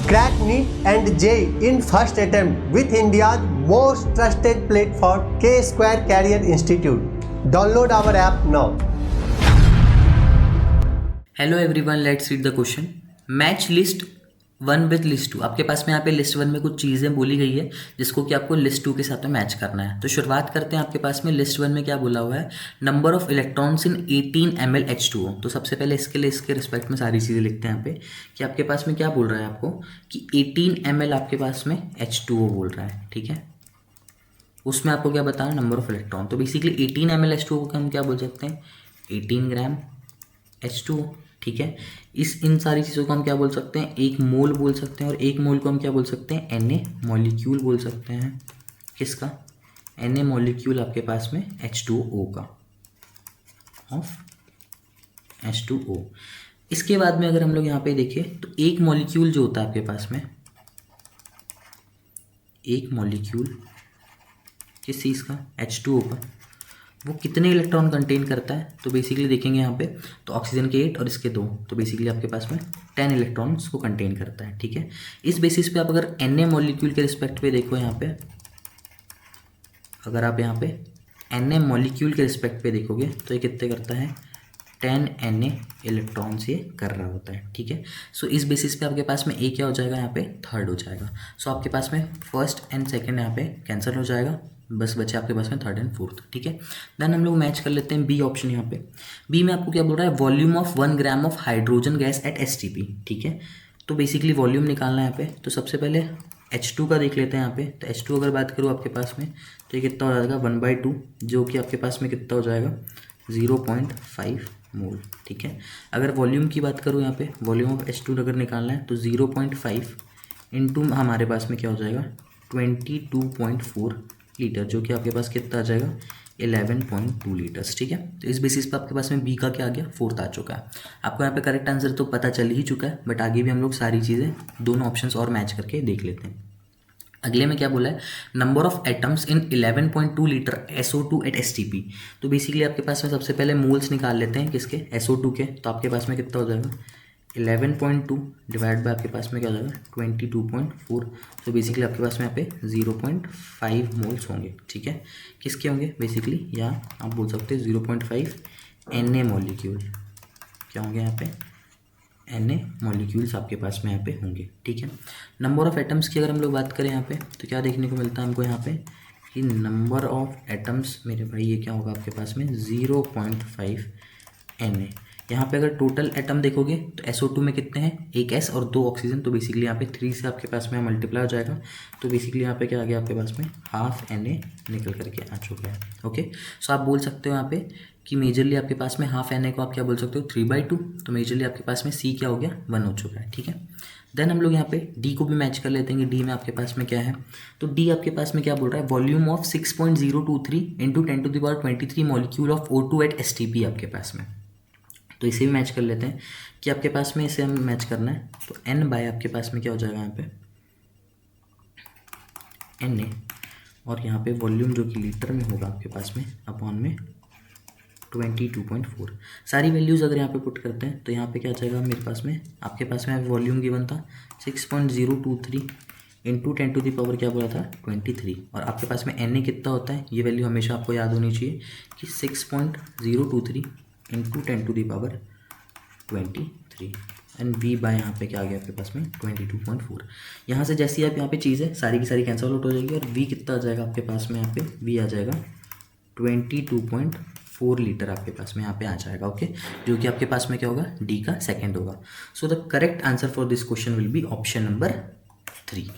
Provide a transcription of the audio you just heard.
Crack NEET and JEE in first attempt with India's most trusted platform, K-Square Career Institute. Download our app now. Hello everyone, let's read the question. Match list 1 with list 2. आपके पास में यहाँ पे list 1 में कुछ चीज़ें बोली गई है जिसको कि आपको लिस्ट 2 के साथ में मैच करना है. तो शुरुआत करते हैं. आपके पास में लिस्ट 1 में क्या बोला हुआ है, number of electrons in 18 ml H2O. तो सबसे पहले इसके लिए इसके रिस्पेक्ट में सारी चीज़ें लिखते हैं यहाँ पे कि आपके पास में क्या बोल रहा है आपको कि 18 ml आपके पास में H2O बोल रहा है. ठीक है, उसमें आपको क्या बताना, नंबर ऑफ इलेक्ट्रॉन. तो बेसिकली 18 ml H2O को हम क्या बोल सकते हैं, 18 ग्राम H2O. ठीक है, इन सारी चीज़ों को हम क्या बोल सकते हैं, एक मोल बोल सकते हैं. और एक मोल को हम क्या बोल सकते हैं, Na मॉलिक्यूल बोल सकते हैं. किसका, Na मॉलिक्यूल आपके पास में H2O का, ऑफ H2O. इसके बाद में अगर हम लोग यहाँ पे देखें तो एक मॉलिक्यूल जो होता है आपके पास में, एक मॉलिक्यूल किस चीज़ का, H2O का, वो कितने इलेक्ट्रॉन कंटेन करता है. तो बेसिकली देखेंगे यहाँ पे तो ऑक्सीजन के 8 और इसके 2, तो बेसिकली आपके पास में 10 इलेक्ट्रॉन्स को कंटेन करता है. ठीक है, इस बेसिस पे आप अगर Na मॉलिक्यूल के रिस्पेक्ट पे देखो, यहाँ पे अगर आप यहाँ पे Na मॉलिक्यूल के रिस्पेक्ट पे देखोगे तो ये कितने करता है, 10 Na इलेक्ट्रॉन्स ये कर रहा होता है. ठीक है, सो इस बेसिस पे आपके पास में ए क्या हो जाएगा, यहाँ पे थर्ड हो जाएगा. सो आपके पास में फर्स्ट एंड सेकंड यहाँ पे कैंसिल हो जाएगा, बस बचे आपके पास में थर्ड एंड फोर्थ. ठीक है, देन हम लोग मैच कर लेते हैं बी ऑप्शन. यहाँ पे बी में आपको क्या बोल रहा है, volume of 1 gram of hydrogen gas at STP. ठीक है, तो बेसिकली वॉल्यूम निकालना है यहाँ पे. तो सबसे पहले H2 का देख लेते हैं यहाँ पे. तो H2 अगर बात करूँ आपके पास में तो ये कितना हो जाएगा, 1/2, जो कि आपके पास में कितना हो जाएगा, 0.5 मोल. ठीक है, अगर वॉल्यूम की बात करूँ यहाँ पे, वॉल्यूम ऑफ H2 अगर निकालना है तो 0.5 इंटू हमारे पास में क्या हो जाएगा, 22.4 लीटर, जो कि आपके पास कितना आ जाएगा, 11.2 लीटर्स. ठीक है, तो इस बेसिस पे आपके पास में बी का क्या आ गया, फोर्थ आ चुका है. आपको यहाँ पे करेक्ट आंसर तो पता चल ही चुका है, बट आगे भी हम लोग सारी चीज़ें दोनों ऑप्शंस और मैच करके देख लेते हैं. अगले में क्या बोला है, number of atoms in 11.2 litre SO2 at STP. तो बेसिकली आपके पास में सबसे पहले मोल्स निकाल लेते हैं किसके, SO2 के. तो आपके पास में कितना हो जाएगा, 11.2 डिवाइड बाय आपके पास में क्या हो जाएगा, 22.4. तो बेसिकली आपके पास में यहाँ पे 0.5 मोल्स होंगे. ठीक है, किसके होंगे बेसिकली, या आप बोल सकते हैं 0.5 Na मॉलिक्यूल क्या होंगे यहाँ पे, Na मॉलिक्यूल्स आपके पास में यहाँ पे होंगे. ठीक है, नंबर ऑफ एटम्स की अगर हम लोग बात करें यहाँ पे तो क्या देखने को मिलता है हमको यहाँ पे कि नंबर ऑफ एटम्स मेरे भाई ये क्या होगा आपके पास में, 0.5 Na. यहाँ पे अगर टोटल एटम देखोगे तो SO2 में कितने हैं, एक S और 2 ऑक्सीजन. तो बेसिकली यहाँ पे 3 से आपके पास में मल्टीप्लाई हो जाएगा. तो बेसिकली यहाँ पे क्या आ गया आपके पास में, हाफ Na निकल करके आ चुका है. ओके, सो आप बोल सकते हो यहाँ पे कि मेजरली आपके पास में हाफ Na को आप क्या बोल सकते हो, 3/2. तो मेजरली आपके पास में C क्या हो गया, 1 हो चुका है. ठीक है, देन हम लोग यहाँ पे D को भी मैच कर लेते हैं कि D में आपके पास में क्या है. तो D आपके पास में क्या बोल रहा है, volume of 6.023 into 10⁻23 molecule of O2 at STP आपके पास में. तो इसे भी मैच कर लेते हैं कि आपके पास में इसे हम मैच करना है. तो N बाय आपके पास में क्या हो जाएगा यहाँ पे, Na, और यहाँ पे वॉल्यूम जो कि लीटर में होगा आपके पास में अपॉन में 22.4. सारी वैल्यूज़ अगर यहाँ पे पुट करते हैं तो यहाँ पे क्या जाएगा मेरे पास में, आपके पास में वॉल्यूम गिवन था 6.023 इंटू 10⁻, क्या बोला था, 23. और आपके पास में Na कितना होता है, ये वैल्यू हमेशा आपको याद होनी चाहिए कि 6.023 इंटू 10⁻23 एंड V बाय यहाँ पे क्या आ गया आपके पास में, 22.4. यहाँ से जैसी आप यहाँ पे चीज़ें सारी की सारी कैंसिल आउट हो जाएगी और V कितना आ जाएगा आपके पास में, यहाँ पे V आ जाएगा 22.4 लीटर आपके पास में यहाँ पे आ जाएगा. ओके, जो कि आपके पास में क्या होगा, D का सेकेंड होगा. So the correct answer for this question will be option number 3.